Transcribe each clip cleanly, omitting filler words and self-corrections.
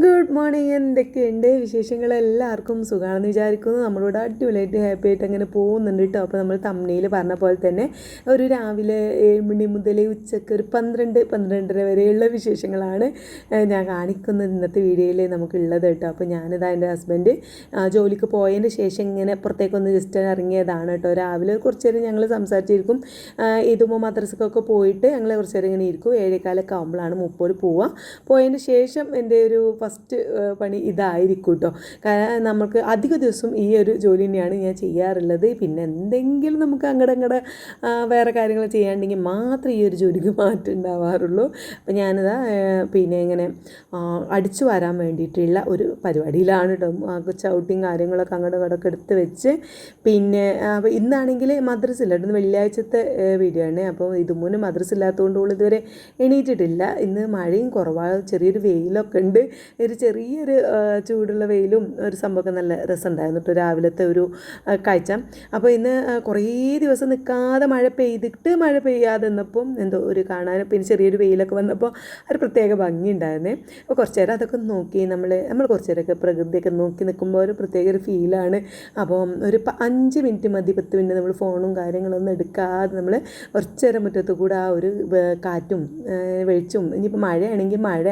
Good morning. എന്തൊക്കെയുണ്ട് വിശേഷങ്ങൾ? എല്ലാവർക്കും സുഖമാണെന്ന് വിചാരിക്കുന്നു. നമ്മളിവിടെ അടിപൊളിയായിട്ട് ഹാപ്പി ആയിട്ട് അങ്ങനെ പോകുന്നുണ്ട് കേട്ടോ. അപ്പോൾ നമ്മൾ തമ്മിൽ പറഞ്ഞ പോലെ തന്നെ ഒരു രാവിലെ 7 മണി മുതൽ ഉച്ചയ്ക്ക് ഒരു 12-12:30 വരെയുള്ള വിശേഷങ്ങളാണ് ഞാൻ കാണിക്കുന്നത് ഇന്നത്തെ വീഡിയോയിൽ നമുക്കുള്ളത് കേട്ടോ. അപ്പോൾ ഞാനിതാ എൻ്റെ ഹസ്ബൻഡ് ജോലിക്ക് പോയതിന് ശേഷം ഇങ്ങനെ പുറത്തേക്കൊന്ന് ജസ്റ്റ് ഇറങ്ങിയതാണ് കേട്ടോ. രാവിലെ കുറച്ച് നേരം ഞങ്ങൾ സംസാരിച്ചിരിക്കും. ഇതുമ്പോൾ മദ്രസക്കൊക്കെ പോയിട്ട് ഞങ്ങൾ കുറച്ച് നേരം ഇങ്ങനെ ഇരിക്കും. 7:15 ആകുമ്പോഴാണ് മൂപ്പോര് പോയതിന് ശേഷം എൻ്റെ ഒരു ഫസ്റ്റ് പണി ഇതായിരിക്കും കേട്ടോ. കാരണം നമുക്ക് അധിക ദിവസം ഈ ഒരു ജോലി തന്നെയാണ് ഞാൻ ചെയ്യാറുള്ളത്. പിന്നെ എന്തെങ്കിലും നമുക്ക് അങ്ങടെ വേറെ കാര്യങ്ങൾ ചെയ്യാണ്ടെങ്കിൽ മാത്രമേ ഈ ഒരു ജോലിക്ക് മാറ്റം ഉണ്ടാവാറുള്ളൂ. അപ്പോൾ ഞാനിതാ പിന്നെ ഇങ്ങനെ അടിച്ചു വരാൻ വേണ്ടിയിട്ടുള്ള ഒരു പരിപാടിയിലാണ് കേട്ടോ. ചവിട്ടിയും കാര്യങ്ങളൊക്കെ അങ്ങോട്ടൊക്കെ എടുത്ത് വെച്ച് പിന്നെ അപ്പോൾ ഇന്നാണെങ്കിൽ മദ്രസ ഇല്ല. ഇന്ന് വെള്ളിയാഴ്ചത്തെ വീഡിയോ ആണ്. അപ്പോൾ ഇതുമൂന്ന് മദ്രസ ഇല്ലാത്തതുകൊണ്ട് ഇതുവരെ എണീറ്റിട്ടില്ല. ഇന്ന് മഴയും കുറവാണ്, ചെറിയൊരു വെയിലൊക്കെ ഉണ്ട്. ഒരു ചെറിയൊരു ചൂടുള്ള വെയിലും ഒരു സംഭവമൊക്കെ നല്ല രസമുണ്ടായിരുന്നു കേട്ടോ രാവിലത്തെ ഒരു കാഴ്ച. അപ്പോൾ ഇന്ന് കുറേ ദിവസം നിൽക്കാതെ മഴ പെയ്യാതെ നിന്നപ്പം എന്തോ ഒരു കാണാൻ പിന്നെ ചെറിയൊരു വെയിലൊക്കെ വന്നപ്പോൾ ഒരു പ്രത്യേക ഭംഗി ഉണ്ടായിരുന്നേ. അപ്പോൾ കുറച്ച് നേരം അതൊക്കെ നോക്കി നമ്മൾ കുറച്ച് നേരമൊക്കെ പ്രകൃതിയൊക്കെ നോക്കി നിൽക്കുമ്പോൾ ഒരു പ്രത്യേക ഒരു ഫീലാണ്. അപ്പോൾ ഒരു 5 മിനിറ്റ് മതി, 10 മിനിറ്റ് നമ്മൾ ഫോണും കാര്യങ്ങളൊന്നും എടുക്കാതെ നമ്മൾ കുറച്ച് നേരം മുറ്റത്ത് കൂടെ ആ ഒരു കാറ്റും വെളിച്ചും, ഇനിയിപ്പോൾ മഴയാണെങ്കിൽ മഴ,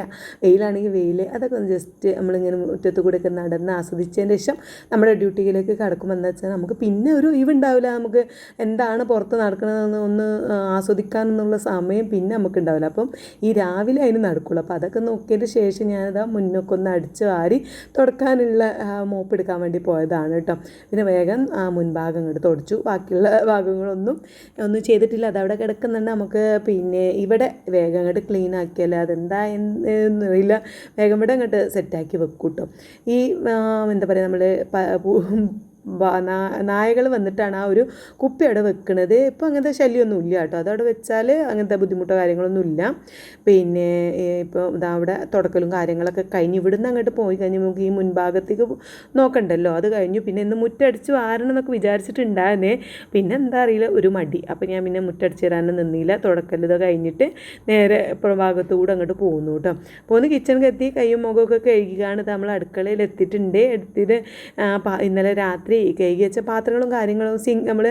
വെയിലാണെങ്കിൽ വെയിൽ, അതൊക്കെ ഒന്ന് ജസ്റ്റ് നമ്മളിങ്ങനെ മുറ്റത്ത് കൂടെയൊക്കെ നടന്ന് ആസ്വദിച്ചതിന് ശേഷം നമ്മുടെ ഡ്യൂട്ടിയിലേക്ക് കിടക്കുമ്പോൾ എന്താ വെച്ചാൽ നമുക്ക് പിന്നെ ഒരു ഒഴിവുണ്ടാവില്ല. നമുക്ക് എന്താണ് പുറത്ത് നടക്കണമെന്ന് ഒന്ന് ആസ്വദിക്കാനെന്നുള്ള സമയം പിന്നെ നമുക്ക് ഉണ്ടാവില്ല. അപ്പം ഈ രാവിലെ അതിന് നടക്കുള്ളൂ. അപ്പോൾ അതൊക്കെ നോക്കിയതിന് ശേഷം ഞാനതാ മുന്നൊക്കെ ഒന്ന് അടിച്ച് വാരി തുടക്കാനുള്ള മോപ്പ് എടുക്കാൻ വേണ്ടി പോയതാണ് കേട്ടോ. പിന്നെ വേഗം മുൻഭാഗം ഇങ്ങോട്ട് തുടച്ചു. ബാക്കിയുള്ള ഭാഗങ്ങളൊന്നും ചെയ്തിട്ടില്ല. അതവിടെ കിടക്കുന്നുണ്ട്. നമുക്ക് പിന്നെ ഇവിടെ വേഗം അങ്ങോട്ട് ക്ലീൻ ആക്കിയാൽ അതെന്താ എന്നറിയില്ല, വേഗം ഇവിടെ അങ്ങോട്ട് സെറ്റാക്കി വെക്കും കേട്ടോ. ഈ എന്താ പറയുക, നമ്മൾ നായകൾ വന്നിട്ടാണ് ആ ഒരു കുപ്പി അവിടെ വെക്കുന്നത്. ഇപ്പോൾ അങ്ങനത്തെ ശല്യമൊന്നും ഇല്ല കേട്ടോ. അതവിടെ വെച്ചാൽ അങ്ങനത്തെ ബുദ്ധിമുട്ടോ കാര്യങ്ങളൊന്നും ഇല്ല. പിന്നെ ഇപ്പോൾ ഇതാ അവിടെ തുടക്കലും കാര്യങ്ങളൊക്കെ കഴിഞ്ഞ് ഇവിടുന്ന് അങ്ങോട്ട് പോയി കഴിഞ്ഞ് നമുക്ക് ഈ മുൻഭാഗത്തേക്ക് നോക്കണ്ടല്ലോ, അത് കഴിഞ്ഞു. പിന്നെ ഇന്ന് മുറ്റടിച്ച് വാരണം എന്നൊക്കെ വിചാരിച്ചിട്ടുണ്ടായിരുന്നേ. പിന്നെ എന്താ അറിയില്ല, ഒരു മടി. അപ്പോൾ ഞാൻ പിന്നെ മുറ്റടിച്ച് തരാനും നിന്നില്ല. തുടക്കൽ ഇത് കഴിഞ്ഞിട്ട് നേരെ ഭാഗത്തുകൂടെ അങ്ങോട്ട് പോകുന്നു കേട്ടോ. പോന്ന് കിച്ചണിൽ എത്തി കയ്യും മുഖമൊക്കെ കഴുകിയാണ് നമ്മൾ അടുക്കളയിൽ എത്തിയിട്ടുണ്ട്. എടുത്തിട്ട് ഇന്നലെ രാത്രി കഴുകി വെച്ച പാത്രങ്ങളും കാര്യങ്ങളും നമ്മൾ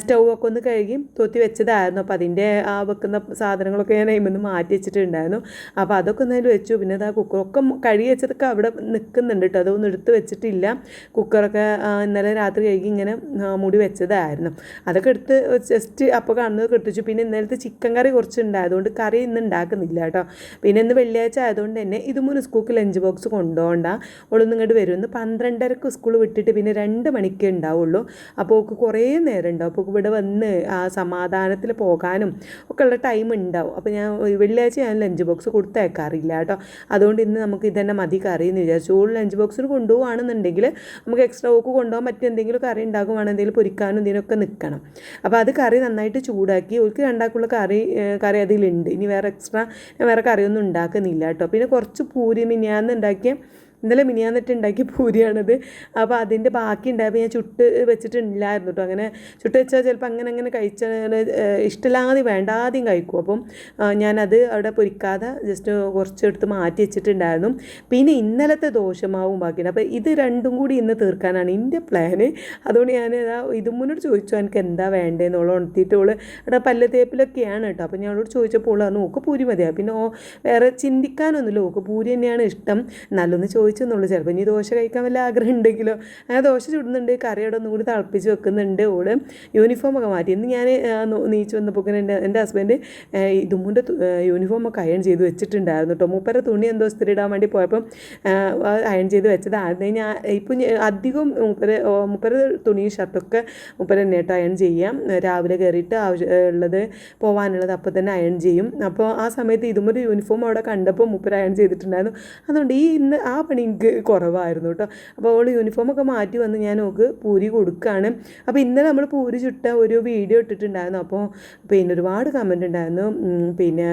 സ്റ്റൗവൊക്കെ ഒന്ന് കഴുകി തോത്തി വെച്ചതായിരുന്നു. അപ്പോൾ അതിൻ്റെ ആ വെക്കുന്ന സാധനങ്ങളൊക്കെ ഞാൻ അതിൽ നിന്ന് മാറ്റി വെച്ചിട്ടുണ്ടായിരുന്നു. അപ്പോൾ അതൊക്കെ ഒന്ന് വെച്ചു. പിന്നെ അത് ആ കുക്കറൊക്കെ കഴുകി വെച്ചതൊക്കെ അവിടെ നിൽക്കുന്നുണ്ട് കേട്ടോ. അതൊന്നും എടുത്ത് വെച്ചിട്ടില്ല. കുക്കറൊക്കെ ഇന്നലെ രാത്രി കഴുകി ഇങ്ങനെ മൂടി വെച്ചതായിരുന്നു. അതൊക്കെ എടുത്ത് ജസ്റ്റ് അപ്പോൾ കാണുന്നത് കെട്ടിച്ചു. പിന്നെ ഇന്നലത്തെ ചിക്കൻ കറി കുറച്ചുണ്ടായതുകൊണ്ട് കറി ഇന്ന് ഉണ്ടാക്കുന്നില്ല കേട്ടോ. പിന്നെ ഇന്ന് വെള്ളിയാഴ്ച ആയതുകൊണ്ട് തന്നെ ഇതുമൂന്ന് സ്കൂൾക്ക് ലഞ്ച് ബോക്സ് കൊണ്ടുപോകണ്ട, ഓളൊന്നും ഇങ്ങോട്ട് വരും. ഇന്ന് 12:30 സ്കൂൾ വിട്ടിട്ട് പിന്നെ 2 മണിക്കേ ഉണ്ടാവുള്ളൂ. അപ്പോൾ ഓൾക്ക് കുറേ നേരം ഉണ്ടാവും. അപ്പോൾ ഇവിടെ വന്ന് ആ സമാധാനത്തിൽ പോകാനും ഒക്കെ ഉള്ള ടൈം ഉണ്ടാവും. അപ്പോൾ ഞാൻ വെള്ളിയാഴ്ച ഞാൻ ലഞ്ച് ബോക്സ് കൊടുത്തയക്കാറില്ല കേട്ടോ. അതുകൊണ്ട് ഇന്ന് നമുക്ക് ഇതന്നെ മതി കറി എന്ന് വിചാരിച്ചു. ഓൾ ലഞ്ച് ബോക്സിന് കൊണ്ടുപോകുകയാണെന്നുണ്ടെങ്കിൽ നമുക്ക് എക്സ്ട്രാ ഓക്ക് കൊണ്ടുപോകാൻ പറ്റിയ എന്തെങ്കിലും കറി ഉണ്ടാകുവാണ്, എന്തെങ്കിലും പൊരിക്കാനും ഇതിനൊക്കെ നിൽക്കണം. അപ്പോൾ അത് കറി നന്നായിട്ട് ചൂടാക്കി ഓൾക്ക് രണ്ടാക്കുള്ള കറി അതിലുണ്ട്. ഇനി വേറെ എക്സ്ട്രാ ഞാൻ വേറെ കറിയൊന്നും ഉണ്ടാക്കുന്നില്ല കേട്ടോ. പിന്നെ കുറച്ച് പൂരി ഇന്നലെ മിനിയാന്നിട്ട് ഉണ്ടാക്കിയ പൂരിയാണത്. അപ്പോൾ അതിൻ്റെ ബാക്കി ഉണ്ടായപ്പോൾ ഞാൻ ചുട്ട് വെച്ചിട്ടില്ലായിരുന്നു കേട്ടോ. അങ്ങനെ ചുട്ട് വെച്ചാൽ ചിലപ്പോൾ അങ്ങനെ കഴിച്ചാൽ ഇഷ്ടമില്ലാതെ വേണ്ടാതെയും കഴിക്കും. അപ്പം ഞാനത് അവിടെ പൊരിക്കാതെ ജസ്റ്റ് കുറച്ചെടുത്ത് മാറ്റി വെച്ചിട്ടുണ്ടായിരുന്നു. പിന്നെ ഇന്നലത്തെ ദോശമാവും ബാക്കിയുണ്ട്. അപ്പോൾ ഇത് രണ്ടും കൂടി ഇന്ന് തീർക്കാനാണ് എൻ്റെ പ്ലാന്. അതുകൊണ്ട് ഞാൻ ഇതും മുന്നോട്ട് ചോദിച്ചു എനിക്ക് എന്താ വേണ്ടതെന്നുള്ള ഉണർത്തിയിട്ട് അവിടെ പല്ല് തേപ്പിലൊക്കെയാണ് കേട്ടോ. അപ്പോൾ ഞാൻ അവളോട് ചോദിച്ചപ്പോൾ പറഞ്ഞു ഓക്ക് പൂരി മതിയാണ്. പിന്നെ വേറെ ചിന്തിക്കാനൊന്നുമില്ല, ഓക്ക് പൂരി തന്നെയാണ് ഇഷ്ടം. നല്ലൊന്ന് ചോദിച്ചെന്നുള്ളൂ. ചിലപ്പോൾ ഇനി ദോശ കഴിക്കാൻ വല്ല ആഗ്രഹം ഉണ്ടെങ്കിലോ. അങ്ങനെ ദോശ ചുടുന്നുണ്ട്, കറിയോടെ ഒന്നും കൂടി തിളപ്പിച്ച് വെക്കുന്നുണ്ട്. ഓള് യൂണിഫോമൊക്കെ മാറ്റി. ഇന്ന് ഞാൻ നീച്ച് വന്നപ്പോൾ എൻ്റെ ഹസ്ബൻഡ് ഇതുമുൻ്റെ യൂണിഫോമൊക്കെ അയൺ ചെയ്ത് വെച്ചിട്ടുണ്ടായിരുന്നു കേട്ടോ. മൂപ്പര തുണി എന്തോ ഇസ്തിരി ഇടാൻ വേണ്ടി പോയപ്പം അയൺ ചെയ്ത് വെച്ചതാണ്. ഞാൻ ഇപ്പം അധികം മൂപ്പര തുണിയും ഷർട്ടൊക്കെ മൂപ്പര തന്നെ കേട്ടോ അയൺ ചെയ്യാം. രാവിലെ കയറിയിട്ട് ഉള്ളത് പോകാനുള്ളത് അപ്പോൾ തന്നെ അയൺ ചെയ്യും. അപ്പോൾ ആ സമയത്ത് ഇതുമൊരു യൂണിഫോം അവിടെ കണ്ടപ്പോൾ മൂപ്പര അയൺ ചെയ്തിട്ടുണ്ടായിരുന്നു. അതുകൊണ്ട് ഇന്ന് ആ പണി പണി എനിക്ക് കുറവായിരുന്നു കേട്ടോ. അപ്പോൾ അവൾ യൂണിഫോമൊക്കെ മാറ്റി വന്ന് ഞാൻ ഓൾക്ക് പൂരി കൊടുക്കുകയാണ്. അപ്പോൾ ഇന്നലെ നമ്മൾ പൂരി ചുട്ട ഒരു വീഡിയോ ഇട്ടിട്ടുണ്ടായിരുന്നു. അപ്പോൾ പിന്നെ ഒരുപാട് കമൻറ്റ് ഉണ്ടായിരുന്നു. പിന്നെ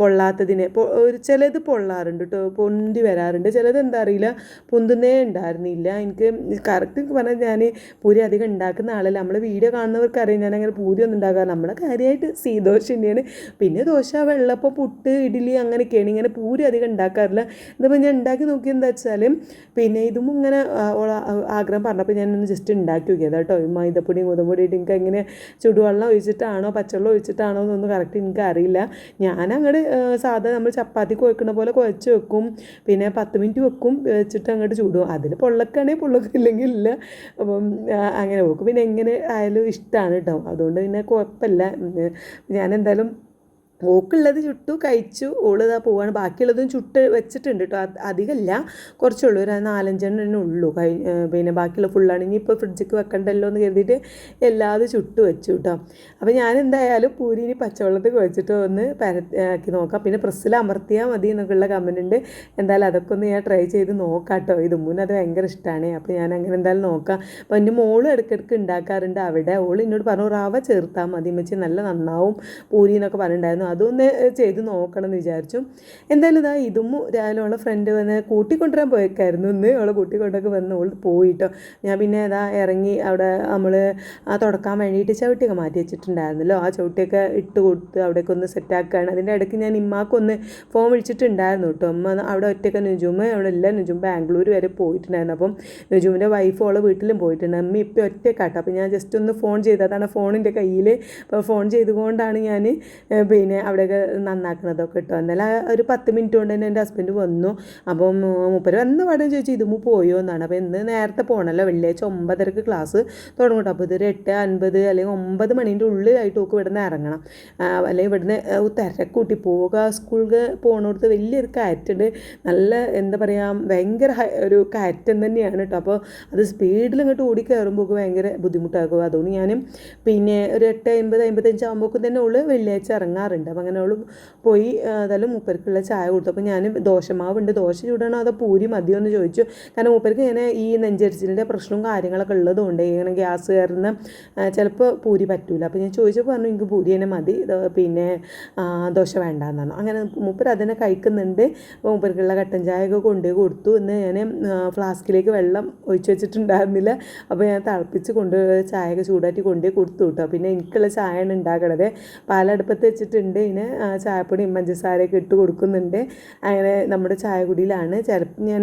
പൊള്ളാത്തതിന് ചിലത് പൊള്ളാറുണ്ട് കേട്ടോ, പൊന്തി വരാറുണ്ട്. ചിലത് എന്താ അറിയില്ല, പൊന്തുന്നേ ഉണ്ടായിരുന്നില്ല. എനിക്ക് കറക്റ്റ് പറഞ്ഞാൽ ഞാൻ പൂരി അധികം ഉണ്ടാക്കുന്ന ആളല്ല. നമ്മൾ വീഡിയോ കാണുന്നവർക്കറിയാം ഞാൻ അങ്ങനെ പൂരി ഒന്നും ഉണ്ടാകാറ്. നമ്മളെ കാര്യമായിട്ട് ദോശ തന്നെയാണ്. പിന്നെ ദോശ, വെള്ളപ്പം, പുട്ട്, ഇഡ്ഡലി അങ്ങനെയൊക്കെയാണ്. ഇങ്ങനെ പൂരി അധികം ഉണ്ടാക്കാറില്ല. ഇതിപ്പോൾ ഞാൻ ഉണ്ടാക്കി നോക്കിയത് എന്താ വെച്ചാൽ പിന്നെ ഇതും ഇങ്ങനെ ആഗ്രഹം പറഞ്ഞപ്പോൾ ഞാനൊന്ന് ജസ്റ്റ് ഉണ്ടാക്കി നോക്കിയത് കേട്ടോ. മൈദപ്പൊടി ഗോതമ്പൊടി ഇട്ട് എനിക്ക് എങ്ങനെ ചുടുവെള്ളം ഒഴിച്ചിട്ടാണോ പച്ചവെള്ളം ഒഴിച്ചിട്ടാണോ എന്നൊന്നും കറക്റ്റ് എനിക്ക് അറിയില്ല. ഞാനങ്ങോട്ട് സാധാ നമ്മൾ ചപ്പാത്തി കുഴക്കുന്ന പോലെ കുഴച്ച് വെക്കും. പിന്നെ 10 മിനിറ്റ് വെക്കും, വെച്ചിട്ട് അങ്ങോട്ട് ചുടും. അതിൽ പൊള്ളക്കാണെങ്കിൽ പൊള്ളക്ക, ഇല്ലെങ്കിൽ ഇല്ല. അപ്പം അങ്ങനെ വെക്കും. പിന്നെ എങ്ങനെ ആയാലും ഇഷ്ടമാണ് കേട്ടോ, അതുകൊണ്ട് പിന്നെ കുഴപ്പമില്ല. ഞാനെന്തായാലും ഓക്കുള്ളത് ചുട്ടു കഴിച്ചു. ഓളിതാ പോവാണ്. ബാക്കിയുള്ളതും ചുട്ട് വെച്ചിട്ടുണ്ട് കേട്ടോ. അധികമല്ല, കുറച്ചുള്ളൂ, ഒരു 4-5 ഉള്ളൂ. പിന്നെ ബാക്കിയുള്ള ഫുള്ളാണ്. ഇനിയിപ്പോൾ ഫ്രിഡ്ജിക്ക് വെക്കണ്ടല്ലോ എന്ന് കരുതിയിട്ട് എല്ലാതും ചുട്ട് വെച്ചു കേട്ടോ. അപ്പോൾ ഞാൻ എന്തായാലും പൂരി ഇനി പച്ചവെള്ളത്തിൽ കുഴച്ചിട്ട് ഒന്ന് ആക്കി നോക്കാം. പിന്നെ പ്രസ്സിൽ അമർത്തിയാൽ മതി എന്നൊക്കെയുള്ള കമൻറ്റ് ഉണ്ട്. എന്തായാലും അതൊക്കെ ഒന്ന് ഞാൻ ട്രൈ ചെയ്ത് നോക്കാം കേട്ടോ. ഇതുമുന്നേ അത് ഭയങ്കര ഇഷ്ടമാണ്. അപ്പോൾ ഞാൻ അങ്ങനെ എന്തായാലും നോക്കാം. അപ്പോൾ എൻ്റെ മോള് ഇടയ്ക്കിടയ്ക്ക് ഉണ്ടാക്കാറുണ്ട് അവിടെ. ഓൾ എന്നോട് പറഞ്ഞു റവ ചേർത്താൽ മതി വെച്ച് നല്ല നന്നാവും പൂരി എന്നൊക്കെ പറഞ്ഞിട്ടുണ്ടായിരുന്നു. അതൊന്ന് ചെയ്ത് നോക്കണം എന്ന് വിചാരിച്ചു. എന്തായാലും ഇതും രാവിലെ അവളെ ഫ്രണ്ട് വന്ന് കൂട്ടിക്കൊണ്ടുവരാൻ പോയേക്കായിരുന്നു. ഇന്ന് അവളെ കൂട്ടിക്കൊണ്ടൊക്കെ വന്ന് ഓൾ പോയിട്ടോ. ഞാൻ പിന്നെ ഇറങ്ങി അവിടെ നമ്മൾ തുടക്കാൻ വേണ്ടിയിട്ട് ചവിട്ടിയൊക്കെ മാറ്റി വെച്ചിട്ടുണ്ടായിരുന്നല്ലോ. ആ ചവിട്ടിയൊക്കെ ഇട്ട് കൊടുത്ത് അവിടേക്ക് ഒന്ന് സെറ്റാക്കുകയാണ്. അതിൻ്റെ ഇടയ്ക്ക് ഞാൻ ഇമ്മാക്കൊന്ന് ഫോൺ വിളിച്ചിട്ടുണ്ടായിരുന്നു കേട്ടോ. അമ്മ അവിടെ ഒറ്റയ്ക്ക് നുജുമ അവിടെ എല്ലാം നുജും ബാംഗ്ലൂർ വരെ പോയിട്ടുണ്ടായിരുന്നു. അപ്പം നുജുമിൻ്റെ വൈഫ് അവളെ വീട്ടിലും പോയിട്ടുണ്ട്. അമ്മ ഇപ്പം ഒറ്റക്കാട്ടോ. അപ്പോൾ ഞാൻ ജസ്റ്റ് ഒന്ന് ഫോൺ ചെയ്തതാണ് ഫോണിൻ്റെ കയ്യിൽ. അപ്പോൾ ഫോൺ ചെയ്തുകൊണ്ടാണ് ഞാൻ പിന്നെ അവിടെയൊക്കെ നന്നാക്കണതൊക്കെ കേട്ടോ. എന്നാലും ഒരു 10 മിനിറ്റ് കൊണ്ട് തന്നെ എൻ്റെ ഹസ്ബൻഡ് വന്നു. അപ്പം മൂപ്പര് വന്ന പാടും ചോദിച്ചു ഇതുമ്മ പോയോ എന്നാണ്. അപ്പോൾ ഇന്ന് നേരത്തെ പോകണമല്ലോ, വെള്ളിയാഴ്ച 9:30 ക്ലാസ് തുടങ്ങും കേട്ടോ. അപ്പോൾ ഇതൊരു 8:50 അല്ലെങ്കിൽ 9 മണീൻ്റെ ഉള്ളിലായിട്ട് ഒക്കെ ഇവിടുന്ന് ഇറങ്ങണം. അല്ലെങ്കിൽ ഇവിടുന്ന് തിരക്കൂട്ടി പോവുക. സ്കൂളിൽ പോകണോടത്ത് വലിയൊരു കയറ്റുണ്ട്. നല്ല എന്താ പറയുക, ഭയങ്കര ഒരു കയറ്റം തന്നെയാണ് കേട്ടോ. അപ്പോൾ അത് സ്പീഡിൽ ഇങ്ങോട്ട് ഓടി കയറുമ്പോൾ ഭയങ്കര ബുദ്ധിമുട്ടാകും. അതുകൊണ്ട് ഞാനും പിന്നെ ഒരു 8:50-8:55 ആകുമ്പോഴേക്കും തന്നെ ഉള്ളു വെള്ളിയാഴ്ച ഇറങ്ങാറുണ്ട്. അപ്പോൾ അങ്ങനെ അവൾ പോയി ഏതായാലും മൂപ്പർക്കുള്ള ചായ കൊടുത്തു. അപ്പോൾ ഞാൻ ദോശമാവുണ്ട്, ദോശ ചൂടാണോ അതോ പൂരി മതിയോ എന്ന് ചോദിച്ചു. കാരണം മൂപ്പർക്ക് ഇങ്ങനെ ഈ നെഞ്ചരിച്ചിലിൻ്റെ പ്രശ്നവും കാര്യങ്ങളൊക്കെ ഉള്ളതുകൊണ്ട് ഇങ്ങനെ ഗ്യാസ് കയറുന്ന ചിലപ്പോൾ പൂരി പറ്റൂല. അപ്പോൾ ഞാൻ ചോദിച്ചപ്പോൾ പറഞ്ഞു എനിക്ക് പൂരി തന്നെ മതി, പിന്നെ ദോശ വേണ്ടാന്നാണ്. അങ്ങനെ മൂപ്പർ അതിനെ കഴിക്കുന്നുണ്ട്. അപ്പോൾ മൂപ്പർക്കുള്ള കട്ടൻ ചായയൊക്കെ കൊണ്ടുപോയി കൊടുത്തു. ഇന്ന് ഞാൻ ഫ്ലാസ്കിലേക്ക് വെള്ളം ഒഴിച്ച് വെച്ചിട്ടുണ്ടായിരുന്നില്ല. അപ്പോൾ ഞാൻ തിളപ്പിച്ച് ചായയൊക്കെ ചൂടാറ്റി കൊണ്ടുപോയി കൊടുത്തു കേട്ടോ. പിന്നെ എനിക്കുള്ള ചായയാണ് ഉണ്ടാക്കണത്. പാലടുപ്പത്ത് വെച്ചിട്ടുണ്ട്. ഇതിന് ചായപ്പൊടിയും പഞ്ചസാരയൊക്കെ ഇട്ട് കൊടുക്കുന്നുണ്ട്. അങ്ങനെ നമ്മുടെ ചായ കുടിയിലാണ്. ചിലപ്പോൾ ഞാൻ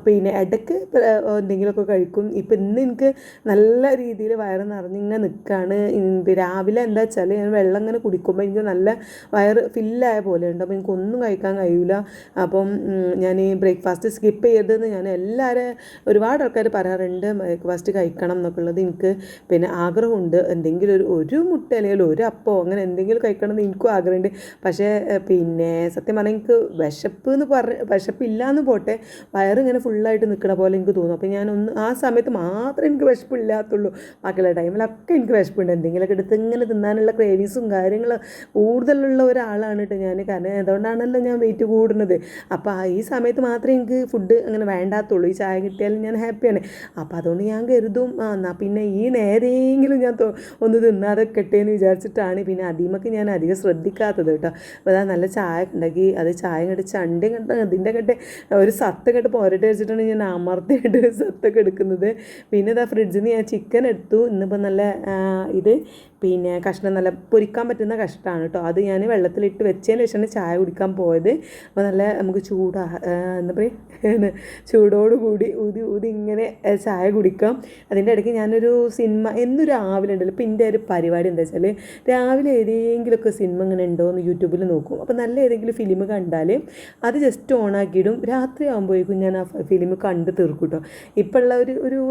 പിന്നെ ഇടയ്ക്ക് എന്തെങ്കിലുമൊക്കെ കഴിക്കും. ഇപ്പം ഇന്ന് എനിക്ക് നല്ല രീതിയിൽ വയറ് നിറഞ്ഞിങ്ങനെ നിൽക്കുകയാണ്. രാവിലെ എന്താ വെച്ചാൽ ഞാൻ വെള്ളം ഇങ്ങനെ കുടിക്കുമ്പോൾ എനിക്ക് നല്ല വയറ് ഫില്ലായ പോലെ ഉണ്ട്. അപ്പോൾ എനിക്കൊന്നും കഴിക്കാൻ കഴിയില്ല. അപ്പം ഞാൻ ഈ ബ്രേക്ക്ഫാസ്റ്റ് സ്കിപ്പ് ചെയ്തതെന്ന് ഞാൻ ഒരുപാട് ആൾക്കാർ പറയാറുണ്ട് ബ്രേക്ക്ഫാസ്റ്റ് കഴിക്കണം എന്നൊക്കെ ഉള്ളത്. എനിക്ക് പിന്നെ ആഗ്രഹമുണ്ട്. എന്തെങ്കിലും ഒരു മുട്ട അല്ലെങ്കിൽ ഒരു അപ്പോ അങ്ങനെ എന്തെങ്കിലും കഴിക്കണം എന്ന് എനിക്കും ആഗ്രഹമുണ്ട്. പക്ഷേ പിന്നെ സത്യം പറഞ്ഞാൽ എനിക്ക് വിശപ്പില്ല എന്ന് പോട്ടെ, വയറിങ്ങനെ ഫുള്ളായിട്ട് നിൽക്കണ പോലെ എനിക്ക് തോന്നും. അപ്പോൾ ഞാനൊന്ന് ആ സമയത്ത് മാത്രമേ എനിക്ക് വിശപ്പില്ലാത്തുള്ളൂ. ബാക്കിയുള്ള ടൈമിലൊക്കെ എനിക്ക് വിശപ്പുണ്ട്. എന്തെങ്കിലുമൊക്കെ എടുത്ത് ഇങ്ങനെ തിന്നാനുള്ള ക്രേവിങ്സും കാര്യങ്ങളും കൂടുതലുള്ള ഒരാളാണ് കേട്ടോ ഞാൻ. കാരണം അതുകൊണ്ടാണല്ലോ ഞാൻ വെയിറ്റ് കൂടുന്നത്. അപ്പോൾ ഈ സമയത്ത് മാത്രമേ എനിക്ക് ഫുഡ് അങ്ങനെ വേണ്ടാത്തുള്ളൂ. ഈ ചായ കിട്ടിയാലും ഞാൻ ഹാപ്പിയാണ്. അപ്പോൾ അതുകൊണ്ട് ഞാൻ കരുതും എന്നാൽ പിന്നെ ഈ നേരെയെങ്കിലും ഞാൻ ഒന്ന് തിന്നാതെ കെട്ടേന്ന് വിചാരിച്ചിട്ടാണ് പിന്നെ അതിമൊക്കെ ഞാൻ അധികം ശ്രദ്ധിക്കാത്തത് കേട്ടോ. അപ്പോൾ നല്ല ചായ ഉണ്ടാക്കി അത് ചായ കണ്ട് ചണ്ടി കണ്ട് അതിൻ്റെ കണ്ട് ഒരു സത്ത് കണ്ട് പോരട്ടെ വെച്ചിട്ടാണ് ഞാൻ അമർത്തിയിട്ട് സത്തൊക്കെ എടുക്കുന്നത്. പിന്നെ ഫ്രിഡ്ജിൽ നിന്ന് ഞാൻ ചിക്കൻ എടുത്തു. ഇന്നിപ്പോൾ നല്ല ഇത് പിന്നെ കഷ്ണം നല്ല പൊരിക്കാൻ പറ്റുന്ന കഷ്ണമാണ് കേട്ടോ. അത് ഞാൻ വെള്ളത്തിലിട്ട് വെച്ചതിന് ശേഷമാണ് ചായ കുടിക്കാൻ പോയത്. അപ്പോൾ നല്ല നമുക്ക് എന്താ പറയുക, ചൂടോടുകൂടി ഊതി ഇങ്ങനെ ചായ കുടിക്കാം. അതിൻ്റെ ഇടയ്ക്ക് ഞാനൊരു സിനിമ എന്നും രാവിലെ ഉണ്ടല്ലോ. ഇപ്പോൾ എൻ്റെ ഒരു പരിപാടി എന്താ വെച്ചാൽ രാവിലെ ഏതെങ്കിലുമൊക്കെ സിനിമ ഇങ്ങനെ ഉണ്ടോ എന്ന് യൂട്യൂബിൽ നോക്കും. അപ്പോൾ നല്ല ഏതെങ്കിലും ഫിലിം കണ്ടാൽ അത് ജസ്റ്റ് ഓണാക്കിയിടും. രാത്രി ആകുമ്പോഴേക്കും ഞാൻ ആ ഫിലിം കണ്ട് തീർക്കും കേട്ടോ. ഇപ്പോൾ ഉള്ള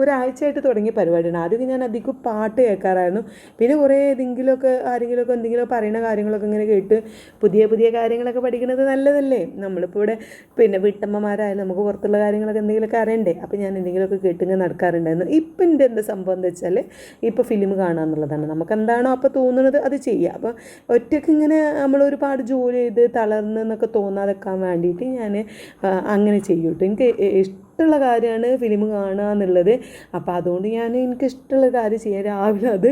ഒരാഴ്ചയായിട്ട് തുടങ്ങിയ പരിപാടിയാണ്. ആദ്യമൊക്കെ ഞാൻ അധികം പാട്ട് കേൾക്കാറായിരുന്നു. പിന്നെ കുറേ ഏതെങ്കിലുമൊക്കെ ആരെങ്കിലുമൊക്കെ എന്തെങ്കിലുമൊക്കെ പറയുന്ന കാര്യങ്ങളൊക്കെ ഇങ്ങനെ കേട്ട് പുതിയ പുതിയ കാര്യങ്ങളൊക്കെ പഠിക്കുന്നത് നല്ലതല്ലേ. നമ്മളിപ്പോൾ ഇവിടെ പിന്നെ വീട്ടമ്മമാരായാലും നമുക്ക് പുറത്തുള്ള കാര്യങ്ങളൊക്കെ എന്തെങ്കിലുമൊക്കെ അറിയണ്ടേ. അപ്പോൾ ഞാൻ എന്തെങ്കിലുമൊക്കെ കേട്ടിങ്ങനെ നടക്കാറുണ്ടായിരുന്നു. ഇപ്പം എൻ്റെ എന്താ സംഭവം എന്താ വെച്ചാൽ ഇപ്പോൾ ഫിലിം കാണുക എന്നുള്ളതാണ്. നമുക്ക് എന്താണോ അപ്പോൾ തോന്നുന്നത് അത് ചെയ്യുക. അപ്പോൾ ഒറ്റയ്ക്ക് ഇങ്ങനെ നമ്മളൊരുപാട് ജോലി ചെയ്ത് തളർന്നെന്നൊക്കെ തോന്നാതെക്കാൻ വേണ്ടിയിട്ട് ഞാൻ അങ്ങനെ ചെയ്യും കേട്ടോ. എനിക്ക് ഇഷ്ടമുള്ള കാര്യമാണ് ഫിലിം കാണുക എന്നുള്ളത്. അപ്പോൾ അതുകൊണ്ട് എനിക്ക് ഇഷ്ടമുള്ള കാര്യം ചെയ്യാൻ രാവിലെ അത്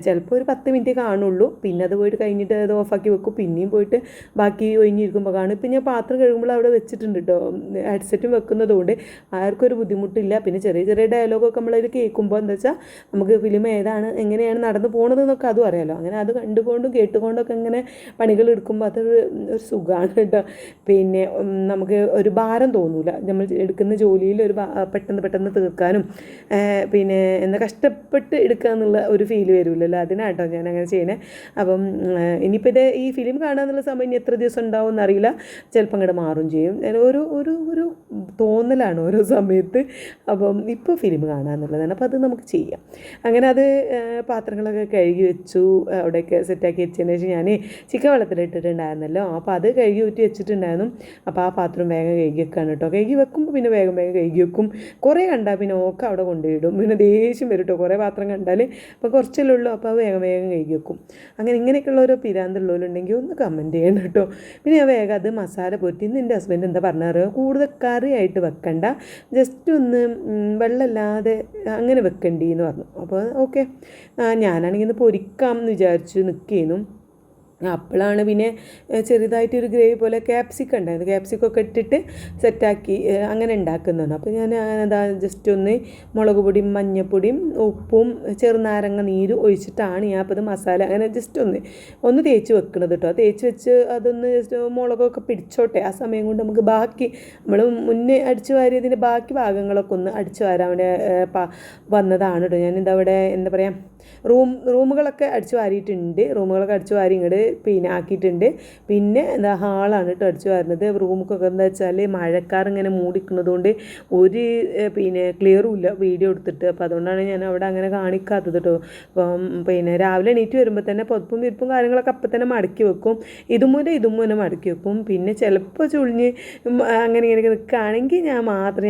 ചിലപ്പോൾ ഒരു 10 മിനിറ്റ് കാണുള്ളൂ. പിന്നെ അത് പോയിട്ട് കഴിഞ്ഞിട്ട് അത് ഓഫാക്കി വെക്കും. പിന്നെയും പോയിട്ട് ബാക്കി ഒഴിഞ്ഞിരിക്കുമ്പോൾ കാണും. ഇപ്പം ഞാൻ പാത്രം കഴുകുമ്പോൾ അവിടെ വെച്ചിട്ടുണ്ട് കേട്ടോ. ഹെഡ്സെറ്റും വെക്കുന്നതുകൊണ്ട് ആർക്കും ഒരു ബുദ്ധിമുട്ടില്ല. പിന്നെ ചെറിയ ചെറിയ ഡയലോഗൊക്കെ നമ്മളതിൽ കേൾക്കുമ്പോൾ എന്താ വെച്ചാൽ നമുക്ക് ഫിലിം ഏതാണ് എങ്ങനെയാണ് നടന്നു പോകുന്നതെന്നൊക്കെ അതും അറിയാമല്ലോ. അങ്ങനെ അത് കണ്ടുകൊണ്ടും കേട്ടുകൊണ്ടൊക്കെ ഇങ്ങനെ പണികൾ എടുക്കുമ്പോൾ അതൊരു സുഖമാണ് കേട്ടോ. പിന്നെ നമുക്ക് ഒരു ഭാരം തോന്നില്ല. നമ്മൾ എടുക്കുന്ന ജോലിയിൽ ഒരു പെട്ടെന്ന് തീർക്കാനും പിന്നെ എന്താ കഷ്ടപ്പെട്ട് എടുക്കുക എന്നുള്ള ഒരു ഫീല് വരില്ലല്ലോ. അതിനാട്ടോ ഞാൻ അങ്ങനെ ചെയ്യണേ. അപ്പം ഇനിയിപ്പോൾ ഈ ഫിലിം കാണാമെന്നുള്ള സമയം ഇനി എത്ര ദിവസം ഉണ്ടാവും എന്നറിയില്ല. ചിലപ്പോൾ അങ്ങോട്ട് മാറും ചെയ്യും. ഒരു തോന്നലാണ് ഓരോ സമയത്ത്. അപ്പം ഇപ്പോൾ ഫിലിം കാണാമെന്നുള്ളതാണ്. അപ്പോൾ അത് നമുക്ക് ചെയ്യാം. അങ്ങനെ അത് പാത്രങ്ങളൊക്കെ കഴുകി വെച്ചു. അവിടെയൊക്കെ സെറ്റാക്കി വെച്ചതിന് ശേഷം ഞാൻ ചിക്കൻ വെള്ളത്തിലിട്ടിട്ടുണ്ടായിരുന്നല്ലോ. അപ്പോൾ അത് കഴുകി ഊറ്റി വെച്ചിട്ടുണ്ടായിരുന്നു. അപ്പോൾ ആ പാത്രം വേഗം കഴുകി വെക്കാണ് കേട്ടോ. കഴുകി വെക്കുമ്പോൾ പിന്നെ വേഗം കഴുകി വെക്കും. കുറേ കണ്ടാൽ പിന്നെ ഒക്കെ അവിടെ കൊണ്ടുപോയിടും. പിന്നെ ദേഷ്യം വരും കേട്ടോ കുറേ പാത്രം കണ്ടാൽ. അപ്പോൾ കുറച്ചല്ലേ ഉള്ളൂ. അപ്പോൾ വേഗം കഴുകി വെക്കും. അങ്ങനെ ഇങ്ങനെയൊക്കെയുള്ള ഓരോ പിരാന്തുള്ളവരുണ്ടെങ്കിൽ ഒന്ന് കമൻറ്റ് ചെയ്യണം കേട്ടോ. പിന്നെ ഞാൻ വേഗം അത് മസാല പൊറ്റി. ഇന്ന് എൻ്റെ ഹസ്ബൻഡ് എന്താ പറഞ്ഞറിയോ, കൂടുതൽ കറിയായിട്ട് വെക്കണ്ട, ജസ്റ്റ് ഒന്ന് വെള്ളമില്ലാതെ അങ്ങനെ വെക്കണ്ടി എന്ന് പറഞ്ഞു. അപ്പോൾ ഓക്കെ, ഞാനാണെങ്കിൽ ഇന്ന് പൊരിക്കാം എന്ന് വിചാരിച്ചു നിൽക്കുന്നു. അപ്പോഴാണ് പിന്നെ ചെറുതായിട്ടൊരു ഗ്രേവി പോലെ ക്യാപ്സിക്കം ഉണ്ടായിരുന്നു. ക്യാപ്സിക്കൊക്കെ ഇട്ടിട്ട് സെറ്റാക്കി അങ്ങനെ ഉണ്ടാക്കുന്നതാണ്. അപ്പോൾ ഞാൻ അതാ ജസ്റ്റ് ഒന്ന് മുളക് പൊടിയും മഞ്ഞൾപ്പൊടിയും ഉപ്പും ചെറുനാരങ്ങ നീര് ഒഴിച്ചിട്ടാണ് ഞാൻ അപ്പോൾ അത് മസാല അങ്ങനെ ജസ്റ്റ് ഒന്ന് തേച്ച് വെക്കുന്നത് കേട്ടോ. തേച്ച് വെച്ച് അതൊന്ന് ജസ്റ്റ് മുളകൊക്കെ പിടിച്ചോട്ടെ. ആ സമയം കൊണ്ട് നമുക്ക് ബാക്കി നമ്മൾ മുന്നേ അടിച്ചു വാരിയതിൻ്റെ ബാക്കി ഭാഗങ്ങളൊക്കെ ഒന്ന് അടിച്ചു വാരാൻ വേണ്ടി വന്നതാണ് കേട്ടോ. ഞാനിതവിടെ എന്താ പറയുക റൂമുകളൊക്കെ അടിച്ചു വാരിയിട്ടുണ്ട്. റൂമുകളൊക്കെ അടിച്ചു വാരി ഇങ്ങോട്ട് പിന്നെ ആക്കിയിട്ടുണ്ട്. പിന്നെ എന്താ ഹാളാണ് കേട്ടോ അടിച്ചു വാരുന്നത്. റൂമൊക്കെ എന്താ വെച്ചാൽ മഴക്കാർ ഇങ്ങനെ മൂടിക്കുന്നതുകൊണ്ട് ഒരു പിന്നെ ക്ലിയറും ഇല്ല വീഡിയോ എടുത്തിട്ട്. അപ്പോൾ അതുകൊണ്ടാണ് ഞാൻ അവിടെ അങ്ങനെ കാണിക്കാത്തത് കേട്ടോ. അപ്പം പിന്നെ രാവിലെ എണീറ്റ് വരുമ്പോൾ തന്നെ പുതപ്പും വിരിപ്പും കാര്യങ്ങളൊക്കെ അപ്പം തന്നെ മടക്കി വെക്കും. ഇതും മുന്നേ മടക്കി വെക്കും. പിന്നെ ചിലപ്പോൾ ചുളിഞ്ഞ് അങ്ങനെ ഇങ്ങനെയൊക്കെ നിൽക്കുകയാണെങ്കിൽ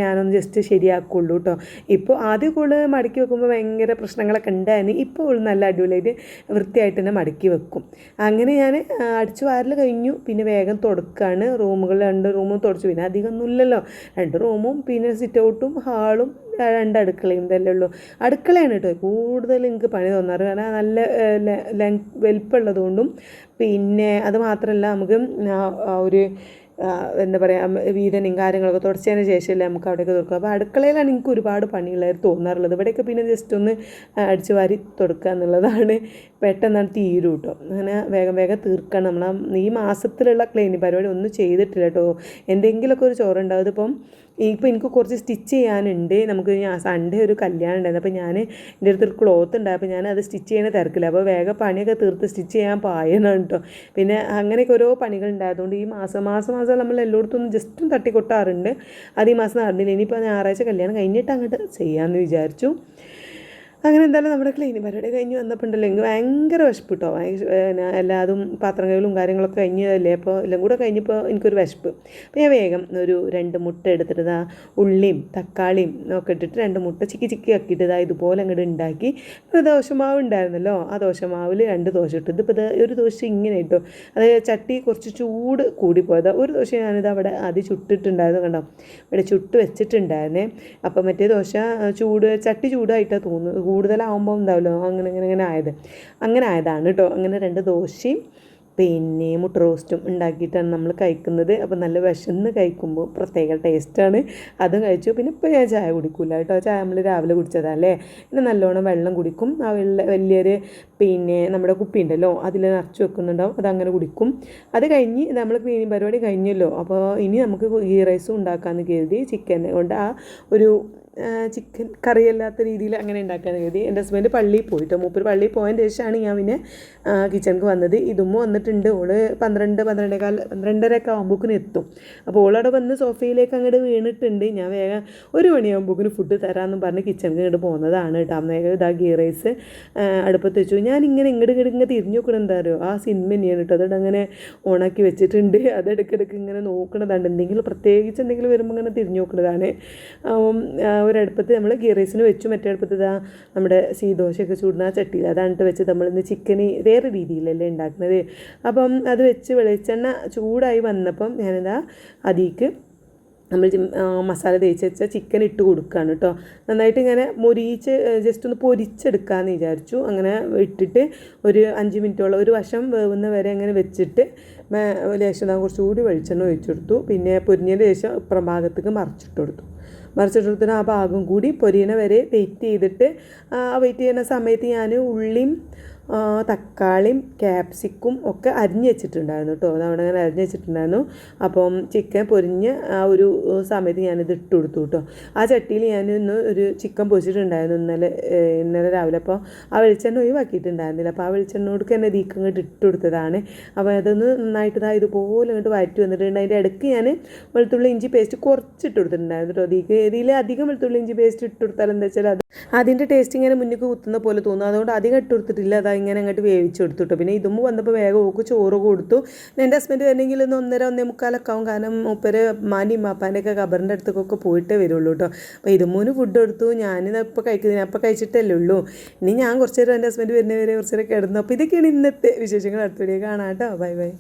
ഞാനൊന്ന് ജസ്റ്റ് ശരിയാക്കുള്ളൂ കേട്ടോ. ഇപ്പോൾ ആദ്യം കൂടുതൽ മടക്കി വെക്കുമ്പോൾ ഭയങ്കര പ്രശ്നങ്ങളൊക്കെ ഉണ്ടായിരുന്നു. ഇപ്പോൾ നല്ല അടിപൊളിയായിട്ട് വൃത്തിയായിട്ട് തന്നെ മടക്കി വെക്കും. അങ്ങനെ ഞാൻ അടിച്ചു വാരൽ കഴിഞ്ഞു. പിന്നെ വേഗം തുടക്കുകയാണ്. റൂമുകൾ 2 റൂമും തുടച്ചു. പിന്നെ അധികമൊന്നും ഇല്ലല്ലോ, 2 റൂമും പിന്നെ സിറ്റ് ഔട്ടും ഹാളും 2 അടുക്കളയും ഇതല്ലേ ഉള്ളൂ. അടുക്കളയാണ് കേട്ടോ കൂടുതൽ എനിക്ക് പണി തോന്നാറ്. കാരണം നല്ല വലിപ്പമുള്ളതുകൊണ്ടും പിന്നെ അത് മാത്രമല്ല നമുക്ക് ഒരു എന്താ പറയുക വീതനയും കാര്യങ്ങളൊക്കെ തുടച്ചതിന് ശേഷമല്ലേ നമുക്ക് അവിടെയൊക്കെ തുറക്കുക. അപ്പോൾ അടുക്കളയിലാണ് എനിക്ക് ഒരുപാട് പണികളായിട്ട് തോന്നാറുള്ളത്. ഇവിടെയൊക്കെ പിന്നെ ജസ്റ്റ് ഒന്ന് അടിച്ചു വാരി തുടക്കുക എന്നുള്ളതാണ്. പെട്ടെന്നാണ് തീരും കേട്ടോ. അങ്ങനെ വേഗം തീർക്കണം. നമ്മൾ ഈ മാസത്തിലുള്ള ക്ലീനിങ് പരിപാടി ഒന്നും ചെയ്തിട്ടില്ല കേട്ടോ. എന്തെങ്കിലുമൊക്കെ ഒരു ചോറുണ്ടാവും. ഇതിപ്പം ഇപ്പോൾ എനിക്ക് കുറച്ച് സ്റ്റിച്ച് ചെയ്യാനുണ്ട്. നമുക്ക് സൺഡേ ഒരു കല്യാണം ഉണ്ടായിരുന്നു. അപ്പോൾ എൻ്റെ അടുത്തൊരു ക്ലോത്ത് ഉണ്ടായപ്പോൾ ഞാൻ അത് സ്റ്റിച്ച് ചെയ്യുന്ന തിരക്കില്ല. അപ്പോൾ വേഗം പണിയൊക്കെ തീർത്ത് സ്റ്റിച്ച് ചെയ്യാൻ പായണം കേട്ടോ. പിന്നെ അങ്ങനെയൊക്കെ ഓരോ പണികൾ ഉണ്ടായതുകൊണ്ട് ഈ മാസം നമ്മൾ എല്ലായിടത്തും ജസ്റ്റും തട്ടിക്കൊട്ടാറുണ്ട്. അത് ഈ മാസം നടന്നില്ല. ഇനിയിപ്പോൾ ഞായറാഴ്ച കല്യാണം കഴിഞ്ഞിട്ട് അങ്ങോട്ട് ചെയ്യാമെന്ന് വിചാരിച്ചു. അങ്ങനെ എന്തായാലും നമ്മുടെ ക്ലീനിങ് പരിപാടി കഴിഞ്ഞ് വന്നപ്പോൾ ഉണ്ടല്ലോ എനിക്ക് ഭയങ്കര വിശപ്പ് കേട്ടോ. എല്ലാതും പാത്രം കഴുകലും കാര്യങ്ങളൊക്കെ കഴിഞ്ഞതല്ലേ. അപ്പോൾ എല്ലാം കൂടെ കഴിഞ്ഞപ്പോൾ എനിക്കൊരു വിശപ്പ്. അപ്പോൾ ഞാൻ വേഗം ഒരു 2 മുട്ട എടുത്തിട്ട് ഉള്ളിയും തക്കാളിയും ഒക്കെ ഇട്ടിട്ട് 2 മുട്ട ചിക്കി ആക്കിയിട്ട് ഇതുപോലെ അങ്ങോട്ട് ഉണ്ടാക്കി. ഒരു ദോശമാവ് ഉണ്ടായിരുന്നല്ലോ, ആ ദോശമാവിൽ 2 ദോശ ഇട്ടു. ഇതിപ്പോൾ ഒരു ദോശ ഇങ്ങനെ ഇട്ടോ. അത് ചട്ടി കുറച്ച് ചൂട് കൂടിപ്പോയത്. ഒരു ദോശ ഞാനിത് അവിടെ ആദ്യം ചുട്ടിട്ടുണ്ടായിരുന്നു കണ്ടോ. ഇവിടെ ചുട്ട് വെച്ചിട്ടുണ്ടായിരുന്നേ. അപ്പോൾ മറ്റേ ദോശ ചട്ടി ചൂടായിട്ടാണ് തോന്നുന്നത്. കൂടുതലാവുമ്പോൾ ഉണ്ടാവുമല്ലോ അങ്ങനെ ആയതാണ് കേട്ടോ. അങ്ങനെ 2 ദോശയും പിന്നെ മുട്ട റോസ്റ്റും ഉണ്ടാക്കിയിട്ടാണ് നമ്മൾ കഴിക്കുന്നത്. അപ്പോൾ നല്ല വിശന്ന് കഴിക്കുമ്പോൾ പ്രത്യേക ടേസ്റ്റാണ്. അതും കഴിച്ചു. പിന്നെ ഇപ്പോൾ ഞാൻ ചായ കുടിക്കില്ല കേട്ടോ. ചായ നമ്മൾ രാവിലെ കുടിച്ചതല്ലേ. പിന്നെ നല്ലോണം വെള്ളം കുടിക്കും. ആ വലിയൊരു പിന്നെ നമ്മുടെ കുപ്പി ഉണ്ടല്ലോ അതിൽ നിറച്ച് വെക്കുന്നുണ്ടാവും, അതങ്ങനെ കുടിക്കും. അത് കഴിഞ്ഞ് നമ്മൾ ക്ലീനിങ് പരിപാടി കഴിഞ്ഞല്ലോ. അപ്പോൾ ഇനി നമുക്ക് ഗീ റൈസും ഉണ്ടാക്കാമെന്ന് കരുതി ചിക്കൻ കൊണ്ട് ആ ഒരു ചിക്കൻ കറിയല്ലാത്ത രീതിയിൽ അങ്ങനെ ഉണ്ടാക്കാൻ കരുതി. എൻ്റെ ഹസ്ബൻഡ് പള്ളിയിൽ പോയിട്ടോ, മൂപ്പര് പള്ളിയിൽ പോയതിന് ശേഷമാണ് ഞാൻ പിന്നെ കിച്ചണിക്ക് വന്നത്. ഇതുമ്മ വന്നിട്ടുണ്ട്. ഓള് 12:15 ഒക്കെ ആകുമ്പോഴേക്കിന് എത്തും. അപ്പോൾ ഓളവിടെ വന്ന് സോഫയിലേക്ക് അങ്ങോട്ട് വീണിട്ടുണ്ട്. ഞാൻ വേഗം 1 മണിയാകുമ്പോഴേക്കിന് ഫുഡ് തരാമെന്നും പറഞ്ഞ് കിച്ചണിക്ക് ഇങ്ങോട്ട് പോകുന്നതാണ് കേട്ടോ. അന്നേരം ഇതാ ഗീ റൈസ് അടുപ്പത്ത് വെച്ചു. ഞാനിങ്ങനെ ഇങ്ങോട്ട് തിരിഞ്ഞു നോക്കണം, എന്താ അറിയോ, ആ സിനിമ തന്നെയാണ് കേട്ടോ. അതോടെ അങ്ങനെ ഓണാക്കി വെച്ചിട്ടുണ്ട്. അതിടയ്ക്കിടയ്ക്ക് ഇങ്ങനെ നോക്കണതാണ്, എന്തെങ്കിലും പ്രത്യേകിച്ച് എന്തെങ്കിലും വരുമ്പോൾ ഇങ്ങനെ തിരിഞ്ഞു നോക്കുന്നതാണ്. ഒരടുപ്പത്ത് നമ്മൾ ഗീ റൈസിന് വെച്ചു, മറ്റേ അടുപ്പത്ത് ഇതാ നമ്മുടെ ദോശയൊക്കെ ചൂടുന്ന ആ ചട്ടിയിൽ അതാണ് വെച്ച് നമ്മളിന്ന് ചിക്കന് വേറെ രീതിയിലല്ലേ ഉണ്ടാക്കുന്നത്. അപ്പം അത് വെച്ച് വെളിച്ചെണ്ണ ചൂടായി വന്നപ്പം ഞാനിതാ അതിലേക്ക് നമ്മൾ മസാല തേച്ച് വെച്ച ചിക്കൻ ഇട്ട് കൊടുക്കുകയാണ് കേട്ടോ. നന്നായിട്ട് ഇങ്ങനെ ജസ്റ്റ് ഒന്ന് പൊരിച്ചെടുക്കാമെന്ന് വിചാരിച്ചു. അങ്ങനെ ഇട്ടിട്ട് ഒരു 5 മിനിറ്റോളം ഒരു വശം വേവുന്ന വരെ അങ്ങനെ വെച്ചിട്ട് ലേശം കുറച്ചുകൂടി വെളിച്ചെണ്ണ ഒഴിച്ചെടുത്തു. പിന്നെ പൊരിഞ്ഞതിന് ശേഷം ഇപ്പുറം ഭാഗത്തേക്ക് മറിച്ചിട്ട് കൊടുത്തിട്ട് ആ ഭാഗം കൂടി പൊരിയണ വരെ വെയിറ്റ് ചെയ്തിട്ട് വെയിറ്റ് ചെയ്യുന്ന സമയത്ത് ഞാൻ ഉള്ളിയും തക്കാളിയും ക്യാപ്സിക്കും ഒക്കെ അരിഞ്ഞ് വെച്ചിട്ടുണ്ടായിരുന്നു കേട്ടോ. അതവിടെ അങ്ങനെ അരിഞ്ഞ് വെച്ചിട്ടുണ്ടായിരുന്നു. അപ്പം ചിക്കൻ പൊരിഞ്ഞ് ആ ഒരു സമയത്ത് ഞാനിത് ഇട്ട് കൊടുത്തു കേട്ടോ. ആ ചട്ടിയിൽ ഞാനിന്ന് ഒരു ചിക്കൻ പൊരിച്ചിട്ടുണ്ടായിരുന്നു ഇന്നലെ രാവിലെ. അപ്പോൾ ആ വെളിച്ചെണ്ണ ഒഴിവാക്കിയിട്ടുണ്ടായിരുന്നില്ല. അപ്പോൾ ആ വെളിച്ചെണ്ണയോടൊക്കെ തന്നെ ഇതിക്ക് ഇങ്ങോട്ട് ഇട്ട് കൊടുത്തതാണ്. അപ്പോൾ അതൊന്ന് നന്നായിട്ട് ഇതുപോലെ ഇങ്ങോട്ട് വഴറ്റി വന്നിട്ടുണ്ട്. അതിൻ്റെ ഇടയ്ക്ക് ഞാൻ വെളുത്തുള്ളി ഇഞ്ചി പേസ്റ്റ് കുറച്ചിട്ട് കൊടുത്തിട്ടുണ്ടായിരുന്നു കേട്ടോ. ഇതിൽ അധികം വെളുത്തുള്ളി ഇഞ്ചി പേസ്റ്റ് ഇട്ട് കൊടുത്താൽ എന്താ വെച്ചാൽ അതിൻ്റെ ടേസ്റ്റ് ഇങ്ങനെ മുന്നിലേക്ക് കുത്തുന്ന പോലെ തോന്നും. അതുകൊണ്ട് അധികം ഇട്ട് കൊടുത്തിട്ടില്ല. ഇങ്ങനെ അങ്ങോട്ട് വേവിച്ചെടുത്തു കേട്ടോ. പിന്നെ ഇതുമ്പോൾ വന്നപ്പോൾ വേഗം ഓക്ക് ചോറ് കൊടുത്തു. എൻ്റെ ഹസ്ബൻഡ് വരണമെങ്കിൽ 1:30-1:45 ആവും. കാരണം മൂപ്പര് മാൻ്റെയും മാപ്പാൻ്റെയൊക്കെ ഖബറിൻ്റെ അടുത്തേക്കൊക്കെ പോയിട്ടേ വരുള്ളൂ കേട്ടോ. അപ്പോൾ ഇതുമൂന്ന് ഫുഡ് കൊടുത്തു. ഞാനിപ്പോൾ കഴിക്കുന്നത് അപ്പോൾ കഴിച്ചിട്ടല്ലേ ഉള്ളൂ. ഇനി ഞാൻ കുറച്ച് നേരം എൻ്റെ ഹസ്ബൻഡ് വരുന്നവരെ കുറച്ച് നേരം കിടന്നു. അപ്പോൾ ഇതൊക്കെയാണ് ഇന്നത്തെ വിശേഷങ്ങൾ. അടുത്ത വീഡിയോ കാണാം കേട്ടോ. Bye bye.